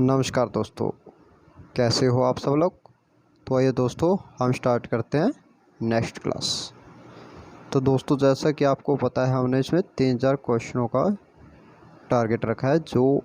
नमस्कार दोस्तों, कैसे हो आप सब लोग। तो आइए दोस्तों हम स्टार्ट करते हैं नेक्स्ट क्लास। तो दोस्तों जैसा कि आपको पता है हमने इसमें 3000 क्वेश्चनों का टारगेट रखा है जो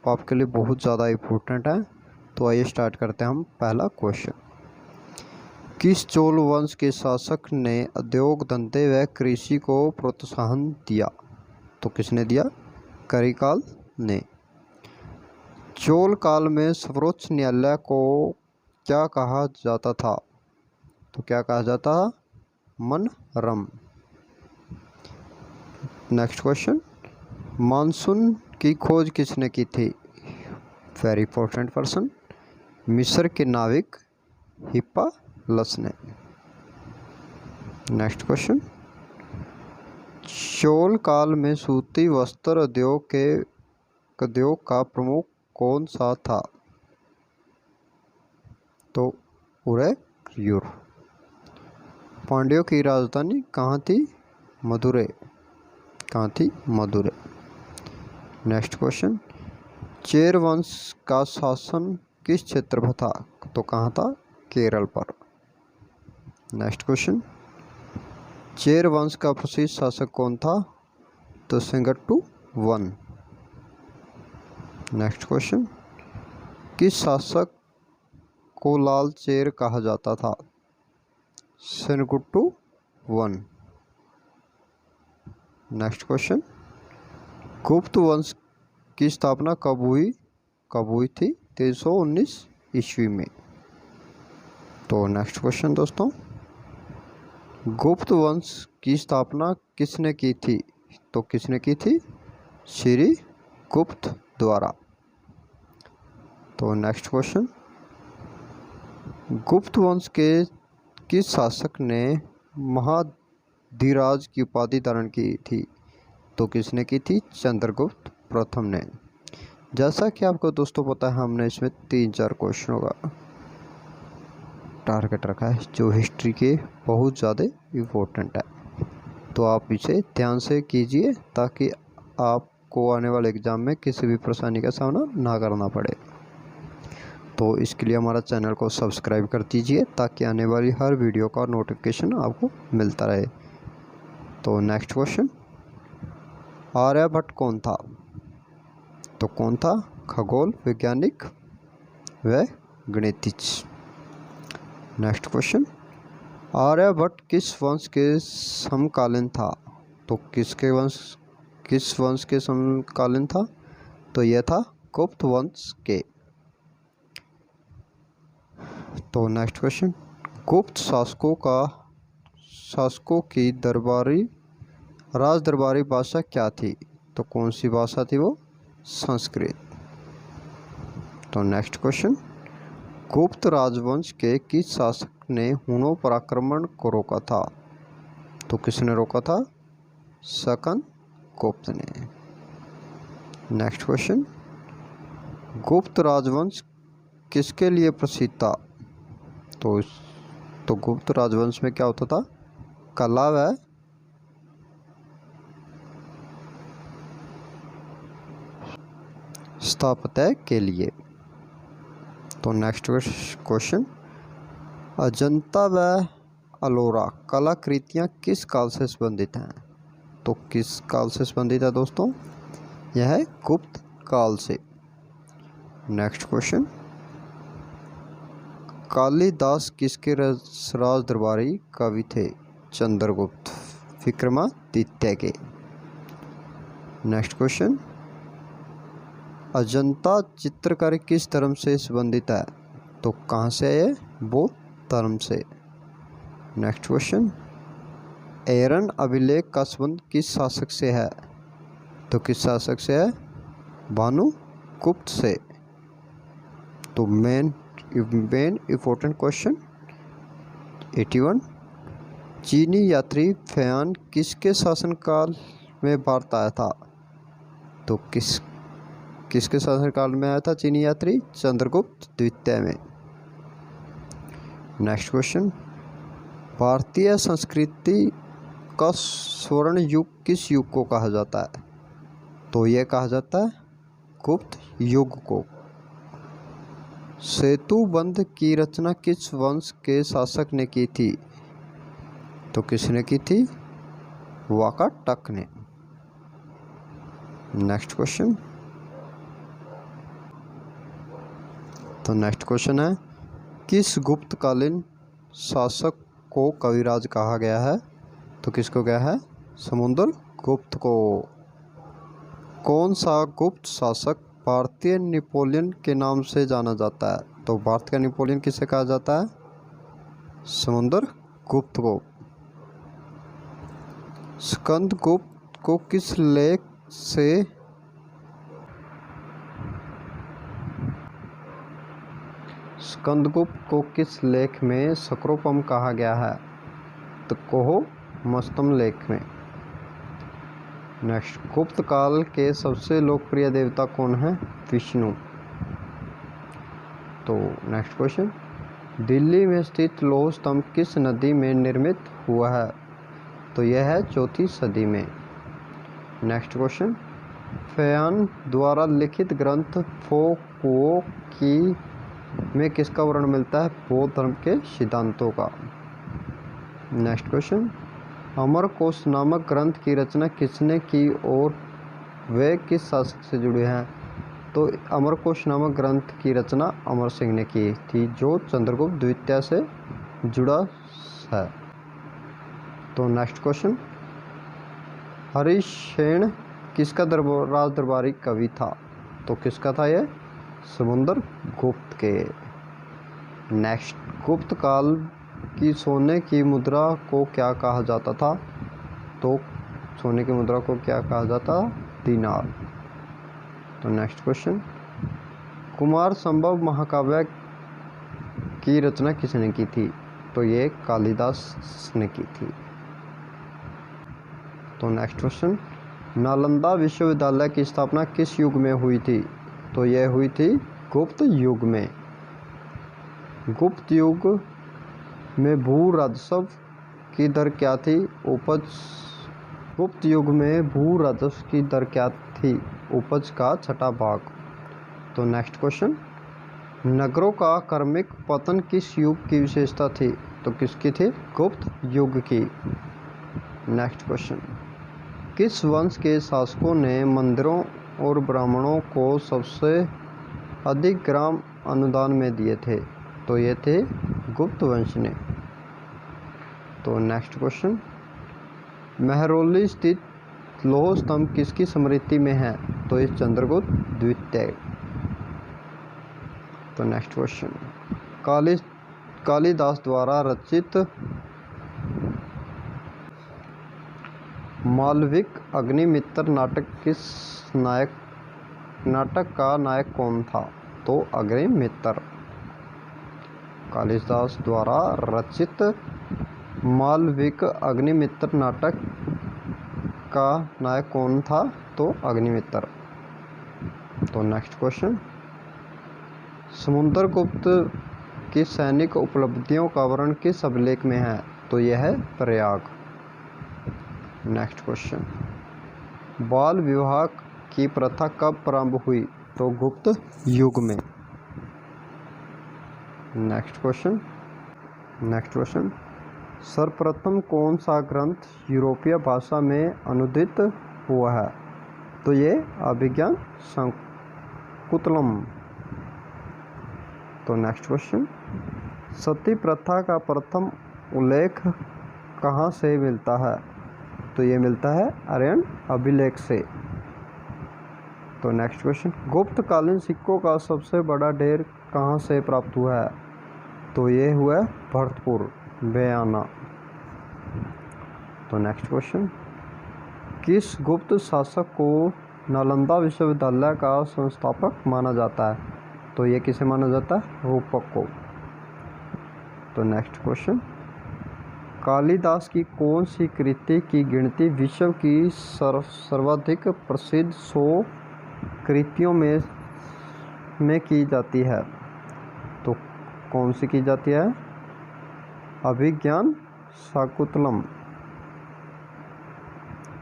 आपके लिए बहुत ज़्यादा इम्पोर्टेंट है। तो आइए स्टार्ट करते हैं हम पहला क्वेश्चन। किस चोल वंश के शासक ने उद्योग धंधे व कृषि को प्रोत्साहन दिया। तो किसने दिया? करिकाल ने। चोल काल में सर्वोच्च न्यायालय को क्या कहा जाता था? तो क्या कहा जाता? मनरम। नेक्स्ट क्वेश्चन, मानसून की खोज किसने की थी? वेरी इंपॉर्टेंट पर्सन, मिस्र के नाविक हिप्पालस ने। नेक्स्ट क्वेश्चन, चोल काल में सूती वस्त्र उद्योग का प्रमुख कौन सा था? तो उदययूर। पांड्यों की राजधानी कहाँ थी? मदुरै। कहाँ थी? मदुरै। नेक्स्ट क्वेश्चन, चेर वंश का शासन किस क्षेत्र पर था? तो कहाँ था? केरल पर। नेक्स्ट क्वेश्चन, चेर वंश का प्रसिद्ध शासक कौन था? तो सेंगट्टू वन। नेक्स्ट क्वेश्चन, किस शासक को लाल चेर कहा जाता था? सेनगुट्टू वन। नेक्स्ट क्वेश्चन, गुप्त वंश की स्थापना कब हुई थी? 1319 ईस्वी में। तो नेक्स्ट क्वेश्चन दोस्तों, गुप्त वंश की स्थापना किसने की थी? तो किसने की थी? श्री गुप्त द्वारा। तो नेक्स्ट क्वेश्चन, गुप्त वंश के किस शासक ने महाधिराज की उपाधि धारण की थी? तो किसने की थी? चंद्रगुप्त प्रथम ने। जैसा कि आपको दोस्तों पता है हमने इसमें 3-4 क्वेश्चनों का टारगेट रखा है जो हिस्ट्री के बहुत ज़्यादा इम्पोर्टेंट है। तो आप इसे ध्यान से कीजिए ताकि आपको आने वाले एग्ज़ाम में किसी भी परेशानी का सामना ना करना पड़े। तो इसके लिए हमारा चैनल को सब्सक्राइब कर दीजिए ताकि आने वाली हर वीडियो का नोटिफिकेशन आपको मिलता रहे। तो नेक्स्ट क्वेश्चन, आर्यभट्ट कौन था? तो कौन था? खगोल वैज्ञानिक व गणितज्ञ। नेक्स्ट क्वेश्चन, आर्यभट्ट किस वंश के समकालीन था? तो किस वंश के समकालीन था? तो यह था गुप्त वंश के। तो नेक्स्ट क्वेश्चन, गुप्त शासकों की राज दरबारी भाषा क्या थी? तो कौन सी भाषा थी वो? संस्कृत। तो नेक्स्ट क्वेश्चन, गुप्त राजवंश के किस शासक ने हुनों पर आक्रमण को रोका था? तो किसने रोका था? शकन गुप्त ने। नेक्स्ट क्वेश्चन, गुप्त राजवंश किसके लिए प्रसिद्ध था? तो गुप्त राजवंश में क्या होता था? कला व स्थापत्य के लिए। तो नेक्स्ट क्वेश्चन, अजंता व अलोरा कलाकृतियाँ किस काल से संबंधित हैं? तो किस काल से संबंधित है दोस्तों? यह है गुप्त काल से। नेक्स्ट क्वेश्चन, कालिदास किसके राज दरबारी कवि थे? चंद्रगुप्त विक्रमादित्य के। नेक्स्ट क्वेश्चन, अजंता चित्रकारी किस धर्म से संबंधित है? तो कहाँ से है? बौद्ध धर्म से। नेक्स्ट क्वेश्चन, एरन अभिलेख का संबंध किस शासक से है? तो किस शासक से है? भानुगुप्त से। तो मेन इम्पोर्टेंट क्वेश्चन 81, चीनी यात्री फयान किसके शासनकाल में भारत आया था? तो किसके शासनकाल में आया था चीनी यात्री? चंद्रगुप्त द्वितीय में। नेक्स्ट क्वेश्चन, भारतीय संस्कृति का स्वर्ण युग किस युग को कहा जाता है? तो यह कहा जाता है गुप्त युग को। सेतुबंध की रचना किस वंश के शासक ने की थी? तो किसने की थी? वाकाटक ने। Next question. तो नेक्स्ट क्वेश्चन है, किस गुप्तकालीन शासक को कविराज कहा गया है? तो किसको गया है? समुद्र गुप्त को। कौन सा गुप्त शासक भारतीय नेपोलियन के नाम से जाना जाता है? तो भारत का नेपोलियन किसे कहा जाता है? समुद्र गुप्त को। स्कंदगुप्त को किस लेख से स्कंदगुप्त को किस लेख में सक्रोपम कहा गया है? तो कोहो मस्तम लेख में। नेक्स्ट, गुप्त काल के सबसे लोकप्रिय देवता कौन है? विष्णु। तो नेक्स्ट क्वेश्चन, दिल्ली में स्थित लौह स्तंभ किस नदी में निर्मित हुआ है? तो यह है 4वीं सदी में। नेक्स्ट क्वेश्चन, फयान द्वारा लिखित ग्रंथ फो कुओ की में किसका वर्णन मिलता है? बौद्ध धर्म के सिद्धांतों का। नेक्स्ट क्वेश्चन, अमरकोश नामक ग्रंथ की रचना किसने की और वे किस शासक से जुड़े हैं? तो अमरकोश नामक ग्रंथ की रचना अमर सिंह ने की थी, जो चंद्रगुप्त द्वितीय से जुड़ा है। तो नेक्स्ट क्वेश्चन, हरिसेन किसका राज दरबारी कवि था? तो किसका था यह? समुद्र गुप्त के। नेक्स्ट, गुप्त काल की सोने की मुद्रा को क्या कहा जाता था? तो सोने की मुद्रा को क्या कहा जाता? दीनार। तो नेक्स्ट क्वेश्चन, कुमार संभव महाकाव्य की रचना किसने की थी? तो ये कालिदास ने की थी। तो नेक्स्ट क्वेश्चन, नालंदा विश्वविद्यालय की स्थापना किस युग में हुई थी? तो यह हुई थी गुप्त युग में। गुप्त युग में भू राजस्व की दर क्या थी? गुप्त युग में भू राजस्व की दर क्या थी? उपज का 6वां भाग। तो नेक्स्ट क्वेश्चन, नगरों का क्रमिक पतन किस युग की विशेषता थी? तो किसकी थी? गुप्त युग की। नेक्स्ट क्वेश्चन, किस वंश के शासकों ने मंदिरों और ब्राह्मणों को सबसे अधिक ग्राम अनुदान में दिए थे? तो ये थे गुप्त वंश ने। तो नेक्स्ट क्वेश्चन, मेहरौली स्थित लौह स्तंभ किसकी स्मृति में है? तो ये चंद्रगुप्त द्वितीय। तो नेक्स्ट क्वेश्चन, कालिदास द्वारा रचित मालविक अग्निमित्र नाटक का नायक कौन था? तो अग्निमित्र। कालिदास द्वारा रचित मालविक अग्निमित्र नाटक का नायक कौन था? तो अग्निमित्र। तो नेक्स्ट क्वेश्चन, समुद्रगुप्त की सैनिक उपलब्धियों का वर्णन किस अभिलेख में है? तो यह है प्रयाग। नेक्स्ट क्वेश्चन, बाल विवाह की प्रथा कब प्रारंभ हुई? तो गुप्त युग में। नेक्स्ट क्वेश्चन, सर्वप्रथम कौन सा ग्रंथ यूरोपीय भाषा में अनुदित हुआ है? तो ये अभिज्ञान शाकुंतलम। तो नेक्स्ट क्वेश्चन, सती प्रथा का प्रथम उल्लेख कहाँ से मिलता है? तो ये मिलता है आर्यन अभिलेख से। तो नेक्स्ट क्वेश्चन, गुप्तकालीन सिक्कों का सबसे बड़ा ढेर कहाँ से प्राप्त हुआ है? तो ये हुआ भरतपुर, बयाना। तो नेक्स्ट क्वेश्चन, किस गुप्त शासक को नालंदा विश्वविद्यालय का संस्थापक माना जाता है? तो ये किसे माना जाता है? रूपक को। तो नेक्स्ट क्वेश्चन, कालिदास की कौन सी कृति की गिनती विश्व की सर्वाधिक प्रसिद्ध 100 कृतियों में की जाती है? तो कौन सी की जाती है? अभिज्ञान शाकुंतलम।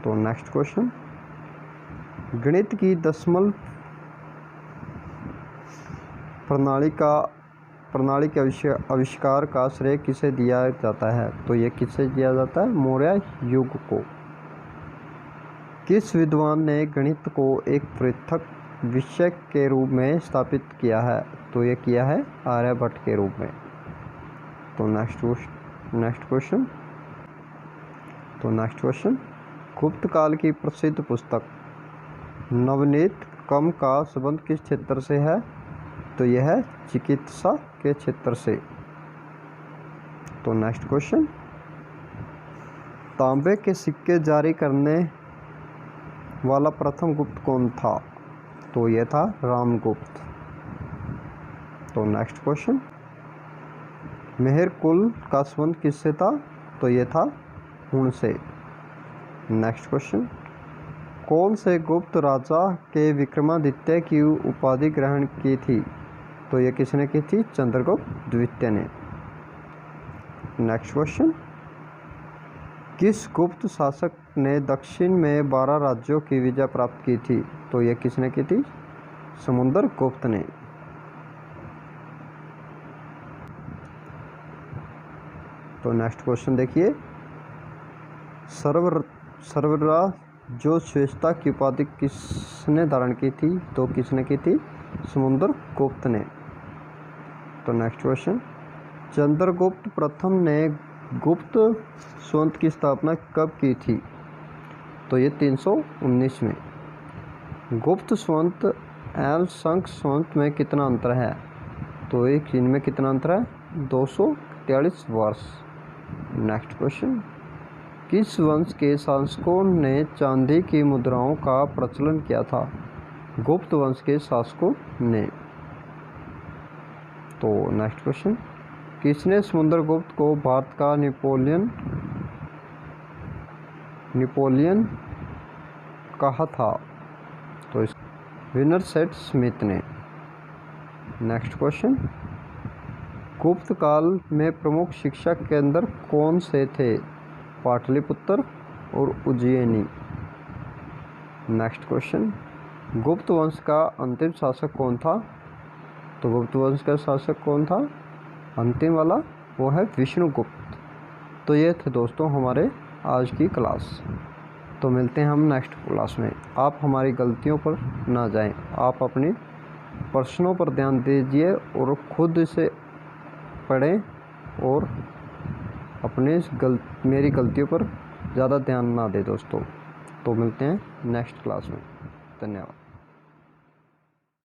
तो नेक्स्ट क्वेश्चन, गणित की दशमलव प्रणाली के आविष्कार का श्रेय किसे दिया जाता है? तो ये किसे दिया जाता है? मौर्य युग को। किस विद्वान ने गणित को एक पृथक विषय के रूप में स्थापित किया है? तो ये किया है आर्यभट्ट के रूप में। तो नेक्स्ट क्वेश्चन गुप्त काल की प्रसिद्ध पुस्तक नवनीत कम का संबंध किस क्षेत्र से है? तो यह है चिकित्सा के क्षेत्र से। तो नेक्स्ट क्वेश्चन तांबे के सिक्के जारी करने वाला प्रथम गुप्त कौन था? तो यह था रामगुप्त। तो नेक्स्ट क्वेश्चन मेहर कुल का संबंध किससे था? तो यह था हुण से। नेक्स्ट क्वेश्चन कौन से गुप्त राजा के विक्रमादित्य की उपाधि ग्रहण की थी? तो यह किसने की थी? चंद्रगुप्त द्वितीय ने। नेक्स्ट क्वेश्चन किस गुप्त शासक ने दक्षिण में 12 राज्यों की विजय प्राप्त की थी? तो यह किसने की थी? समुद्रगुप्त ने। तो नेक्स्ट क्वेश्चन देखिए जो श्रेष्ठता की उपाधि किसने धारण की थी? तो किसने की थी? समुद्रगुप्त ने। तो नेक्स्ट क्वेश्चन चंद्रगुप्त प्रथम ने गुप्त स्वंत की स्थापना कब की थी? तो ये 319 में। गुप्त स्वंत एवं शंख स्वंत में कितना अंतर है? तो एक इनमें कितना अंतर है? 243 वर्ष। नेक्स्ट क्वेश्चन किस वंश के शासकों ने चांदी की मुद्राओं का प्रचलन किया था? गुप्त वंश के शासकों ने। तो नेक्स्ट क्वेश्चन किसने समुद्रगुप्त को भारत का नेपोलियन कहा था? तो इस विनरसेट स्मिथ ने। नेक्स्ट क्वेश्चन गुप्त काल में प्रमुख शिक्षा केंद्र कौन से थे? पाटलिपुत्र और उज्जैनी। नेक्स्ट क्वेश्चन गुप्त वंश का अंतिम शासक कौन था? तो गुप्त वंश का शासक कौन था? अंतिम वाला वो है विष्णुगुप्त। तो ये थे दोस्तों हमारे आज की क्लास। तो मिलते हैं हम नेक्स्ट क्लास में। आप हमारी गलतियों पर ना जाएं, आप अपने प्रश्नों पर ध्यान दीजिए और खुद इसे पढ़ें और अपने मेरी गलतियों पर ज़्यादा ध्यान ना दें दोस्तों। तो मिलते हैं नेक्स्ट क्लास में। धन्यवाद।